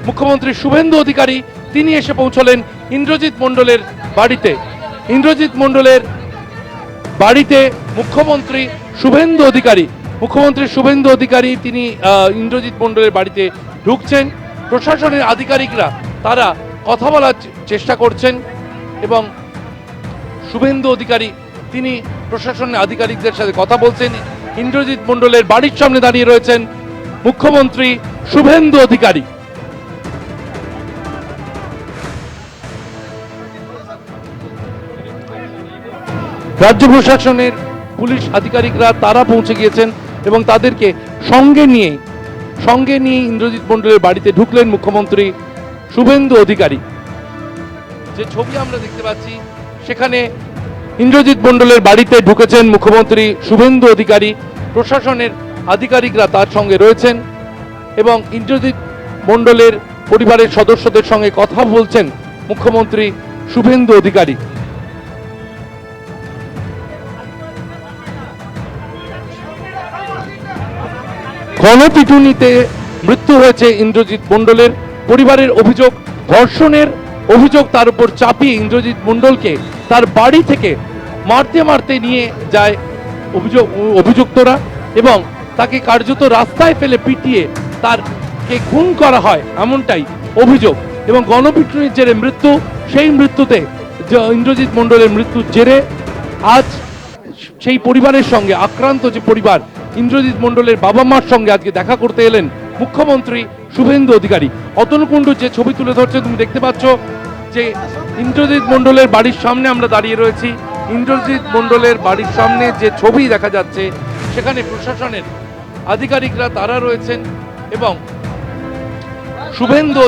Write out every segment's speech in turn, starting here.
মুখ্যমন্ত্রী শুভেন্দু অধিকারী তিনি এসে পৌঁছলেন ইন্দ্রজিৎ মণ্ডলের বাড়িতে। ইন্দ্রজিৎ মণ্ডলের বাড়িতে মুখ্যমন্ত্রী শুভেন্দু অধিকারী তিনি ইন্দ্রজিৎ মণ্ডলের বাড়িতে ঢুকছেন। প্রশাসনের আধিকারিকরা তারা কথা বলার চেষ্টা করছেন এবং শুভেন্দু অধিকারী তিনি প্রশাসনের আধিকারিকদের সাথে কথা বলছেন। ইন্দ্রজিৎ মণ্ডলের বাড়ির সামনে দাঁড়িয়ে রয়েছেন মুখ্যমন্ত্রী শুভেন্দু অধিকারী। রাজ্য প্রশাসনের পুলিশ আধিকারিকরা তারা পৌঁছে গিয়েছেন এবং তাদেরকে সঙ্গে নিয়ে ইন্দ্রজিৎ মণ্ডলের বাড়িতে ঢুকলেন মুখ্যমন্ত্রী শুভেন্দু অধিকারী। যে ছবি আমরা দেখতে পাচ্ছি সেখানে ইন্দ্রজিৎ মণ্ডলের বাড়িতে ঢুকেছেন মুখ্যমন্ত্রী শুভেন্দু অধিকারী, প্রশাসনের আধিকারিকরা তার সঙ্গে রয়েছেন এবং ইন্দ্রজিৎ মণ্ডলের পরিবারের সদস্যদের সঙ্গে কথা বলছেন মুখ্যমন্ত্রী শুভেন্দু অধিকারী। গণপিটুনিতে মৃত্যু হয়েছে ইন্দ্রজিৎ মণ্ডলের। পরিবারের অভিযোগ, ধর্ষণের অভিযোগ তার উপর চাপিয়ে ইন্দ্রজিৎ মণ্ডলকে তার বাড়ি থেকে মারতে নিয়ে যায় অভিযুক্তরা এবং তাকে কার্যত রাস্তায় ফেলে পিটিয়ে তারকে খুন করা হয় এমনটাই অভিযোগ। এবং গণপিটুনির জেরে মৃত্যু, সেই মৃত্যুতে ইন্দ্রজিৎ মণ্ডলের মৃত্যুর জেরে আজ সেই পরিবারের সঙ্গে আক্রান্ত যে পরিবার, ইন্দ্রজিৎ মণ্ডলের বাবা মার সঙ্গে আজকে দেখা করতে এলেন মুখ্যমন্ত্রী শুভেন্দু অধিকারী। অতনু কুণ্ডু যে ছবি তুলে ধরছে তুমি দেখতে পাচ্ছ যে ইন্দ্রজিৎ মণ্ডলের বাড়ির সামনে আমরা দাঁড়িয়ে রয়েছি। ইন্দ্রজিৎ মণ্ডলের বাড়ির সামনে যে ছবি দেখা যাচ্ছে সেখানে প্রশাসনের আধিকারিকরা তারা রয়েছেন এবং শুভেন্দু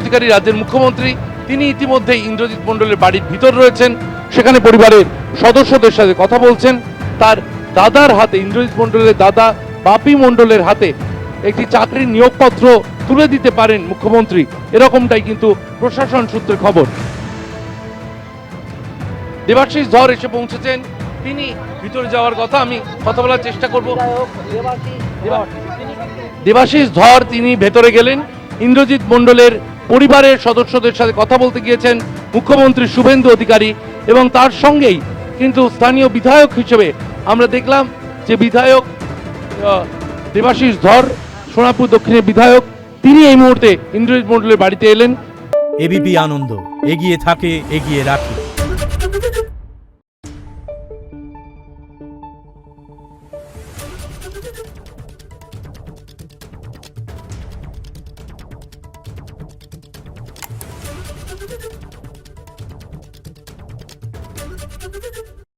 অধিকারী রাজ্যের মুখ্যমন্ত্রী তিনি ইতিমধ্যেই ইন্দ্রজিৎ মণ্ডলের বাড়ির ভিতর রয়েছেন। সেখানে পরিবারের সদস্যদের সাথে কথা বলছেন। তার দাদার হাতে, ইন্দ্রজিৎ মণ্ডলের দাদা বাপি মণ্ডলের হাতে একটি চাকরির নিয়োগপত্র তুলে দিতে পারেন মুখ্যমন্ত্রী, এরকমটাই কিন্তু প্রশাসন সূত্রে খবর। দেবাশিস ধর এসে পৌঁছেছেন, তিনি ভিতরে যাওয়ার কথা, আমি কথা বলার চেষ্টা করব। দেবাশিস ধর তিনি ভেতরে গেলেন, ইন্দ্রজিৎ মণ্ডলের পরিবারের সদস্যদের সাথে কথা বলতে গিয়েছেন মুখ্যমন্ত্রী শুভেন্দু অধিকারী এবং তার সঙ্গেই কিন্তু স্থানীয় বিধায়ক হিসেবে আমরা দেখলাম যে বিধায়ক দেবাশিস ধর, সোনাপুর দক্ষিণের বিধায়ক, তিনি এই মুহূর্তে ইন্দ্রজিৎ মণ্ডলের বাড়িতে এলেন। এবিপি আনন্দ, এগিয়ে থাকে, এগিয়ে রাখে।